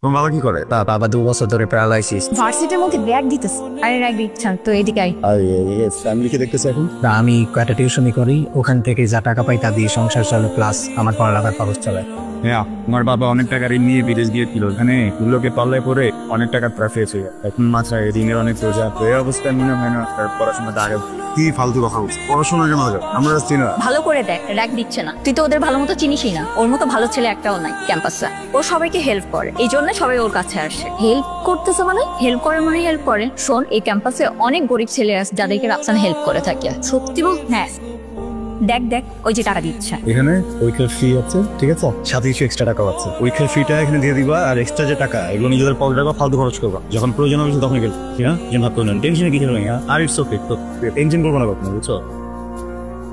তোমার বাবা কি করে? বাবা 2 বছর ধরে প্যারালাইসিস। ভার্সিটির মধ্যে র্যাক দিতেছে। আরে র্যাক দিচ্ছেন তো এদিকে আই। আর ফ্যামিলিকে দেখতেছে এখন? না, আমি একটা টিউশনি করি, ওখান থেকে যা টাকা পাই তা দিয়ে সংসার চলে, প্লাস আমার পড়ালেখার খরচ চলে। হ্যাঁ, আমার বাবা অনেক টাকা ঋণ নিয়ে বিদেশ গিয়েছিল, এখানে গুলোকে পাল্লায় পরে অনেক টাকা ট্রাফিক হয়েছে। এখন মাথায় ঋণের অনেক বোঝা, তো এই অবস্থায় মনে হয় না তার পড়াশোনাটা আগে। কি ফালতু কথা বলছিস? পড়াশোনা কেন হবে? আমরা চিনি না। ভালো করে দেখ, র্যাক দিচ্ছে না। তুই তো ওদের ভালো মতো চিনিসই না। ওর মতো ভালো ছেলে একটাও নাই ক্যাম্পাসে। ও সবাইকে হেল্প করে, এই জন্য সবাই ওর কাছে আসে। হেল্প করতেছে মানে? হেল্প করে মানে হেল্প করে। শোন, এই ক্যাম্পাসে অনেক গরিব ছেলে আছে যাদেরকে রাফসান হেল্প করে থাকে। সত্যি বল? হ্যাঁ, দেখ দেখ ওই যে টাকা দিচ্ছে। এখানে পরীক্ষার ফি আছে, ঠিক আছে, সাথে কিছু এক্সট্রা টাকা আছে। পরীক্ষার ফিটা এখানে দিয়ে দিবা, আর এক্সট্রা যে টাকা এগুলো নিজেদের পকেট রাখবা, ফালতু খরচ করবা। যখন প্রয়োজন হবে তখন গেল, ঠিক আছে? যেন ভাবতো না, টেনশনে কিছু নেই। আর ইটস ওকে, তো টেনশন করবো না কখনো, বুঝছো?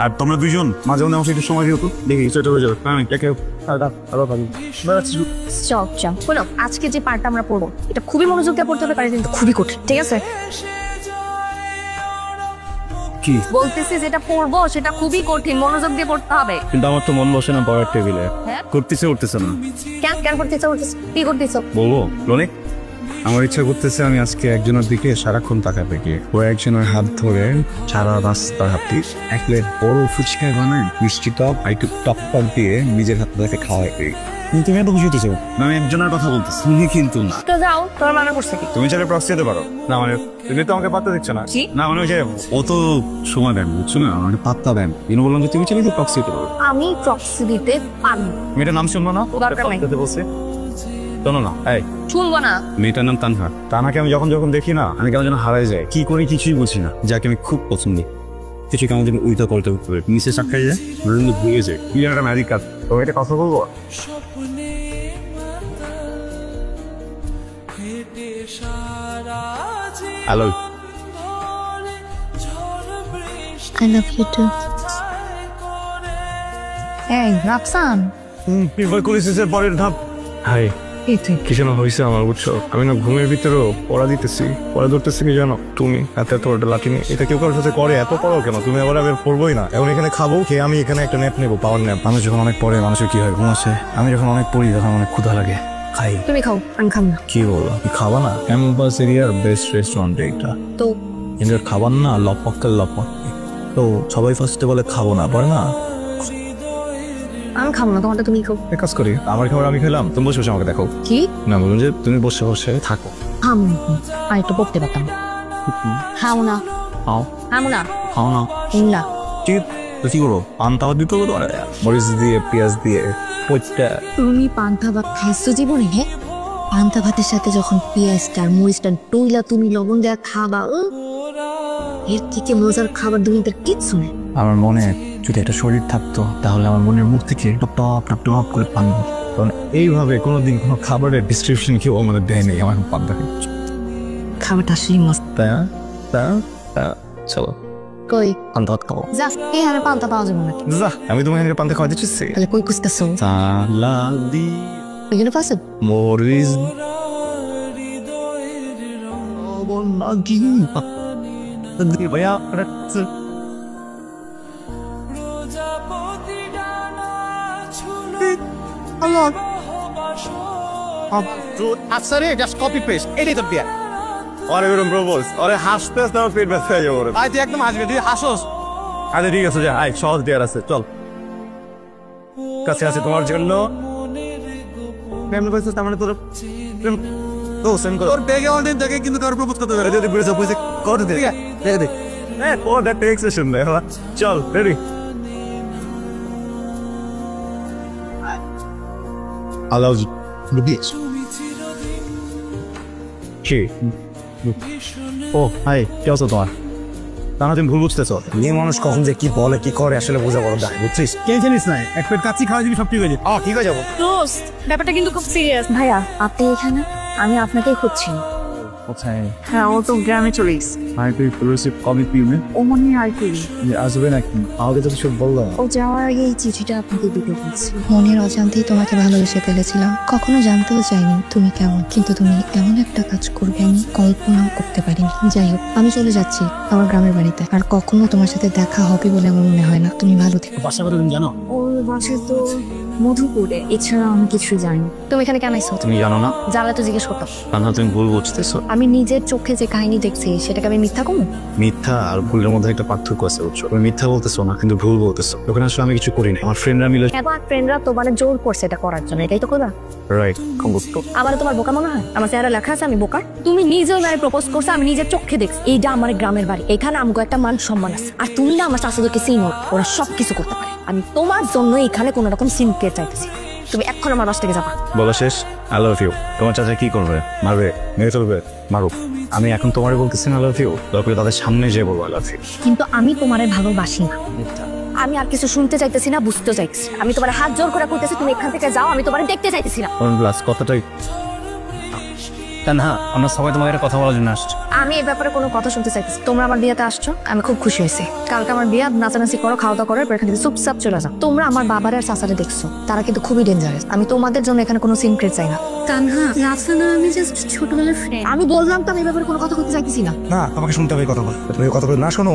আর তোমরা দুইজন মাঝে মধ্যে আমার একটু সময় দিও তো, দেখি সেটা হয়ে যাবে। আমি কে চল চল বলো, আজকে যে পার্টটা আমরা পড়বো এটা খুবই মনোযোগ দিয়ে পড়তে হবে, পারে কিন্তু খুবই কঠিন, ঠিক আছে? কি বলতেছি যেটা পড়বো সেটা খুবই কঠিন, মনোযোগ দিয়ে পড়তে হবে। কিন্তু আমার তো মন বসে না পড়ার টেবিলে। হ্যাঁ? করতেছে উঠতেছে না। কেন কেন করতেছ? কি করতেছো? বলবো রনিক, আমার ইচ্ছা করতেছে আমি আজকে একজনের দিকে সারাক্ষণ তাকাতে গিয়ে ও একজনের হাত ধরে সারা রাস্তা হাঁটি, এক প্লেট বড় ফুচকা বানাই, মিষ্টি টপ একটু টপ টপ দিয়ে নিজের হাত থেকে খাওয়াই। কিন্তু এত খুশি হতেছে, আমি একজনের কথা বলতেছি, তুমি কিন্তু না। তো যাও, তোর মানে করছে কি? তুমি চাইলে প্রক্সি দিতে পারো না, মানে তুমি তো আমাকে পাত্তা দিচ্ছ না। না মানে ওই যে অত সময় দেন, বুঝছো না, আমাকে পাত্তা দেন। আমি বললাম যে তুমি চাইলে প্রক্সি দিতে পারো। আমি প্রক্সি দিতে পারবো। মেয়েটার নাম শুনবো না? দরকার নাই। বলছে শোনো না, এই শুনবো না। মেয়েটার নাম তানহা। তানহাকে আমি যখন যখন দেখি না, আমি কেমন যেন হারাই যায়, কি করি কিছুই বুঝি না। যাকে আমি খুব পছন্দ, কিছু কেমন যেন উইথা করতে উঠতে পারে, নিচে সাক্ষাই যায়, ভুলে যায়। কি একটা ম্যাজিক কাজ। তো এটা কথা বলবো। Hello, I love you too. এই রাফসান, প্রিফার করেছিস পরের ধাপ। হাই, কি যেন হয়েছে আমার, বুঝছো? আমি না ঘুমের ভিতরেও পড়া দিতেছি, পড়া ধরতেছি কি জানো? তুমি হাতে এত বড় লাঠি নিয়ে, এটা কেউ কারোর সাথে করে, এত পড়ো কেন তুমি? আবার আমি পড়বোই না, এখন এখানে খাবো, খেয়ে আমি এখানে একটা ন্যাপ নেবো, পাওয়ার ন্যাপ। মানুষ যখন অনেক পড়ে মানুষের কি হয়, ঘুম আসে। আমি যখন অনেক পড়ি তখন অনেক ক্ষুধা লাগে, খাই। তুমি খাও, আমি খাবো না। কি বলো, তুমি খাবা না? ক্যাম্পাস এরিয়ার বেস্ট রেস্টুরেন্ট এটা। তো এদের খাবার না লপক্কাল লপক। তো সবাই ফার্স্টে বলে খাবো না, পরে না আমি খাবো না, তোমারটা তুমি খাও। এক কাজ করি, আমার খাবার আমি খেলাম, তুমি বসে বসে আমাকে দেখো। কি না, বলুন যে তুমি বসে বসে থাকো। খাবো আর একটু পড়তে পারতাম। খাও না, খাও খাবো না, খাও না। না। ঠিক তো কি করবো? পান্তা ভাত দিতে হবে, মরিচ দিয়ে পেঁয়াজ দিয়ে ওইটা। তুমি পান্তা ভাত খাইছো জীবনে? হ্যাঁ, পান্তা ভাতের সাথে যখন পেঁয়াজটা আর মরিচটা টইলা তুমি লবণ দেওয়া খাবা, এর থেকে মজার খাবার দুনিয়াতে কিচ্ছু নেই। আমার মনে যদি একটা শরীর থাকতো তাহলে আমার মনের মুখ থেকে টপ টপ টপ টপ করে পান। কারণ এইভাবে কোনোদিন কোনো খাবারের ডিসক্রিপশন কেউ আমাদের দেয় নেই। আমার পান্তা খাবারটা আসলেই মস্ত। তাই না? চলো কই পান্তা ভাত খাবো। যা, এই হারে পান্তা পাওয়া যাবে না। যা, আমি তোমাকে পান্তা খাওয়াতে চাচ্ছি। তাহলে কই কুস্তাছো? সালাদি ওইখানে পাশে মরিচ ভাইয়া আফসারে জাস্ট কপি পেস্ট, এটাই তো বিয়া। আরে এরকম প্রপোজ, আরে হাসতে হাসতে আমার পেট ব্যথা হয়ে যাবে। ভাই তুই একদম হাসবি, তুই হাসোস। আচ্ছা ঠিক আছে, যা আয়, সহজ দেওয়ার আছে, চল। কাছে আছে তোমার জন্য। প্রেম করেছিস তার মানে তোর প্রেম তো সেন্ড কর। তোর ব্যাগে অনেক জায়গায় কিন্তু কারো প্রপোজ করতে পারে। যদি বুঝে বুঝে কর দে, দেখে দে। হ্যাঁ, পর দ্যাট টেক্স সেশন দে। চল, রেডি। আলাউ জি লুবিস কি? ও হাই, কি অবস্থা তোমার? তা না তুমি ভুল বুঝতেছ। মেয়ে মানুষ কখন যে কি বলে কি করে আসলে বোঝা বড় দায়, বুঝছিস? কে জানিস না, এক প্লেট কাচ্চি খাওয়া দিবি সব ঠিক হয়ে যাবে। ঠিক হয়ে যাবো। দোস্ত, ব্যাপারটা কিন্তু খুব সিরিয়াস। ভাইয়া আপনি এখানে? আমি আপনাকেই খুঁজছি। কোথায়? হ্যাঁ, ও তো গ্রামে চলে গেছে। ভাই তুই রিসিভ কবি পিউনে ও মনে হয় আর কি আসবে নাকি? আমাকে তো কিছু বললো। ও যাওয়ার আগে এই চিঠিটা আপনাকে দিতে বলছি। মনের অজান্তেই তোমাকে ভালোবেসে ফেলেছিলাম। কখনো জানতেও চাইনি তুমি কেমন, কিন্তু তুমি এমন একটা কাজ করবে আমি কল্পনাও করতে পারিনি। যাই হোক, আমি চলে যাচ্ছি আমার গ্রামের বাড়িতে। আর কখনো তোমার সাথে দেখা হবে বলে আমার মনে হয় না। তুমি ভালো থেকো। বাসা কথা তুমি জানো? ওর বাসে তো মধুপুরে। এছাড়া আমি কিছু জানি না। তুমি এখানে কেন আইছো? তুমি জানো না? জানলে তো জিজ্ঞেস করতাম। কান্না তুমি ভুল বুঝতেছো। আমি নিজের চোখে যে কাহিনী দেখছি সেটাকে আমি মিথ্যা কমু? মিথ্যা আর ভুলের মধ্যে একটা পার্থক্য আছে বুঝছো। তুমি মিথ্যা বলতেছো না কিন্তু ভুল বলতেছো। ওখানে আসলে আমি কিছু করি না, আমার ফ্রেন্ডরা মিলে। এবার ফ্রেন্ডরা তো মানে জোর করছে এটা করার জন্য, এটাই তো কথা। রাইট। আবার তোমার বোকা মনে হয়? আমার চেহারা লেখা আছে আমি বোকা? তুমি নিজের গায়ে প্রপোজ করছো, আমি নিজের চোখে দেখছি। এইটা আমার গ্রামের বাড়ি, এখানে আমগো একটা মান সম্মান আছে। আর তুমি না আমার চাচাদেরকে চিনো, ওরা সবকিছু করতে পারে। আমি তোমার জন্য এখানে কোনো রকম সিনকে চাইতেছি। তুমি এখন আমার বাস থেকে যাবা। বলা শেষ। I love you. তোমার চাচা কি করবে? মারবে, মেরে চলবে, মারুক। আমি এখন তোমারে বলতেছি আই লাভ ইউ, তারপরে তাদের সামনে যেয়ে বলবো আই লাভ ইউ। কিন্তু আমি তোমারে ভালোবাসি না। আমি আর কিছু শুনতে চাইতেছি না, বুঝতে চাইতেছি। আমি তোমার হাত জোর করে কইতেছি তুমি এখান থেকে যাও, আমি তোমারে দেখতে চাইতেছি না। প্লাস কথাটাই না, আমরা সবাই তোমার একটা কথা বলার জন্য আসছি। আমি এই ব্যাপারে কোনো কথা শুনতে চাইতেছি। তোমরা আমার বিয়েতে আসছো, আমি খুব খুশি হয়েছি। কালকে আমার বিয়ে, নাচানাচি করো, খাওয়া দাওয়া করো, এরপর এখান থেকে চুপচাপ চলে যাও। তোমরা আমার বাবার আর চাচারে দেখছো, তারা কিন্তু খুবই ডেঞ্জারাস। আমি তোমাদের জন্য এখানে কোনো সিনক্রেট চাই না। তানহা, রাফসানা আমি জাস্ট ছোটবেলার ফ্রেন্ড। আমি বললাম তো আমি এই ব্যাপারে কোনো কথা বলতে চাইতেছি না। না, তোমাকে শুনতে হবে এই কথাগুলো। তুমি এই কথাগুলো না শোনো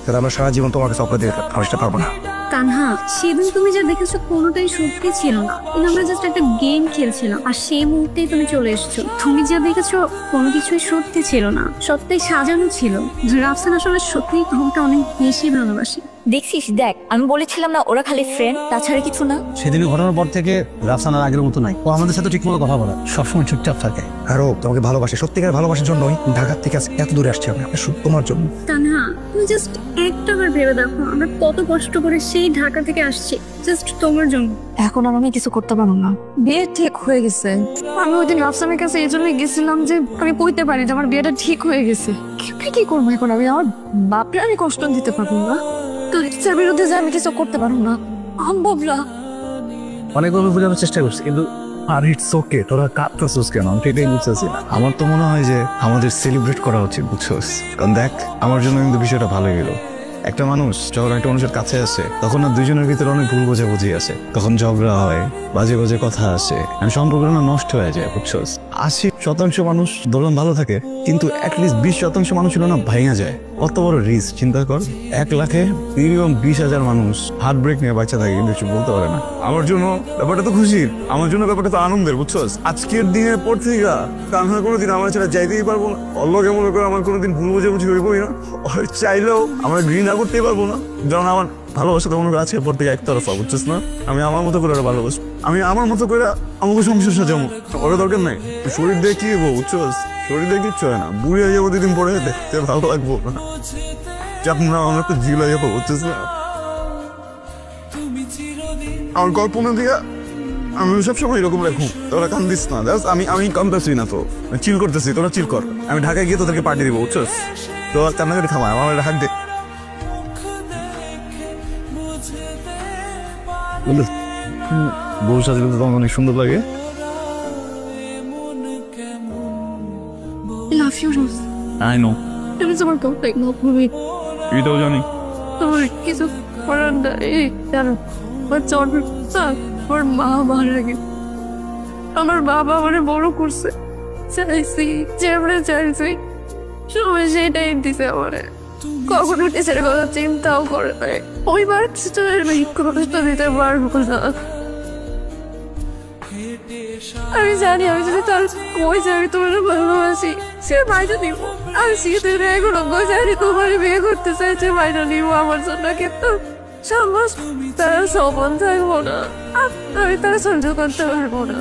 তাহলে আমরা সারা জীবন তোমাকে অপরাধ দিয়ে আমি সেটা পারবো না। তানহা, সেদিন তুমি যা দেখেছো কোনোটাই সত্যি ছিল না। কিন্তু আমরা জাস্ট একটা গেম খেলছিলাম, আর সেই মুহূর্তেই তুমি চলে এসেছো। তুমি যা দেখেছো কোনো কিছুই সত্যি ছিল না, সত্যি সাজানো ছিল। রাফসানা আসলে সত্যিই তোমাকে অনেক বেশি ভালোবাসি। দেখছিস, দেখ আমি বলেছিলাম না ওরা খালি ফ্রেন্ড, তাছাড়া কিছু না। সেদিনের ঘটনার পর থেকে রাফসানার আগের মতো নাই। ও আমাদের সাথে ঠিকমতো কথা বলে, সবসময় চুপচাপ থাকে। আরো তোমাকে ভালোবাসে, সত্যিকার ভালোবাসার জন্যই ঢাকা থেকে আজকে এত দূরে আসছি আমি, শুধু তোমার জন্য। তানহা, তুমি জাস্ট একটাবার ভেবে দেখো আমরা কত কষ্ট করে সেই ঢাকা থেকে আসছি জাস্ট তোমার জন্য। এখন আর আমি কিছু করতে পারবো না। বিয়ে ঠিক হয়ে গেছে। আমি ওই দিন রাফসানের কাছে এই জন্যই গেছিলাম যে আমি কইতে পারি যে আমার বিয়েটা ঠিক হয়ে গেছে। কি করবো এখন আমি? আমার বাপরে আমি কষ্ট দিতে পারবো না। তো ইচ্ছার বিরুদ্ধে যে আমি কিছু করতে পারবো না, সম্ভব না। অনেকভাবে বোঝানোর চেষ্টা করছি কিন্তু আর ইটস ওকে, তোরা কাঁদতেছিস কেন? আমি এটাই বুঝতেছি না। আমার তো মনে হয় যে আমাদের সেলিব্রেট করা উচিত, বুঝছোস? কারণ দেখ, আমার জন্য কিন্তু বিষয়টা ভালো গেল। একটা মানুষ যখন একটা মানুষের কাছে আসে তখন না দুইজনের ভিতরে অনেক ভুল বোঝাবুঝি আছে, তখন ঝগড়া হয়, বাজে বাজে কথা আসে, সম্পর্কটা না নষ্ট হয়ে যায়, বুঝছোস? 80% মানুষ ধরলাম ভালো থাকে, কিন্তু অ্যাটলিস্ট 20% মানুষ হলো না ভাঙা যায়। কত বড় রিস্ক চিন্তা কর। 1 লাখে মিনিমাম 20,000 মানুষ হার্ট ব্রেক নিয়ে বাচ্চা থাকে, কিন্তু কিছু বলতে পারে না। আমার জন্য ব্যাপারটা তো খুশির, আমার জন্য ব্যাপারটা তো আনন্দের, বুঝছোস? আজকের দিনের পর থেকে কানহা কোনোদিন আমার ছেড়ে যাইতেই পারবো না। অল্লকে মনে করে আমার কোনোদিন ভুল বোঝাবুঝি হইবই না। চাইলেও আমার ঘৃণা করতেই পারবো না, কারণ আমার ভালোবাসা তো মনে করে আজকের পর থেকে একতরফা, বুঝছিস না? আমি আমার মতো করে ভালোবাসবো, আমি আমার মতো করে আমাকে সংসার সাজাবো। ওরা দরকার নাই। শরীর দিয়ে কি হবো, বুঝছোস? শরীর দিয়ে কিচ্ছু হয় না। বুড়ি হয়ে যাবো 2 দিন পরে, দেখতে ভালো লাগবো না। চাপ না, আমার একটু জিল হয়ে যাবো, বুঝছিস না? আমার কল্পনা দিয়ে আমি সবসময় এরকম রাখুন। তোরা কান্দিস না, আমি কান্দাছি না, তো চিল করতেছি, তোরা চিল কর। আমি ঢাকায় গিয়ে তোদেরকে পার্টি দিব, বুঝছোস? তো কান্নাকাটি থামায়, আমার হাত দে। বউ সাজলে তো তোমার অনেক সুন্দর লাগে। Love you Rose. I know, তুমি তোমার কমপ্লেক না তুমি এটাও জানি। তোমার কিছু করার না। এই জানো আমার জন্ম আমার মা মারা গেছে। আমার বাবা আমারে বড় করছে, চাইছি যেমন চাইছি সবাই সেটাই দিছে আমারে। কখনো টিচারের কথা চিন্তাও করে নাই। ওই বাচ্চাটার কষ্ট দিতে পারবো না। আমি জানি আমি যদি তার কই যে আমি তোমার ভালোবাসি, সে মাইটা দিব। আমি শীতের এখনো জানি তোমার বিয়ে করতে চাইছে, মাইটা নিব আমার জন্য। কিন্তু সমাজ তারা সবন থাকবো না, আমি তারা সহ্য করতে পারবো না।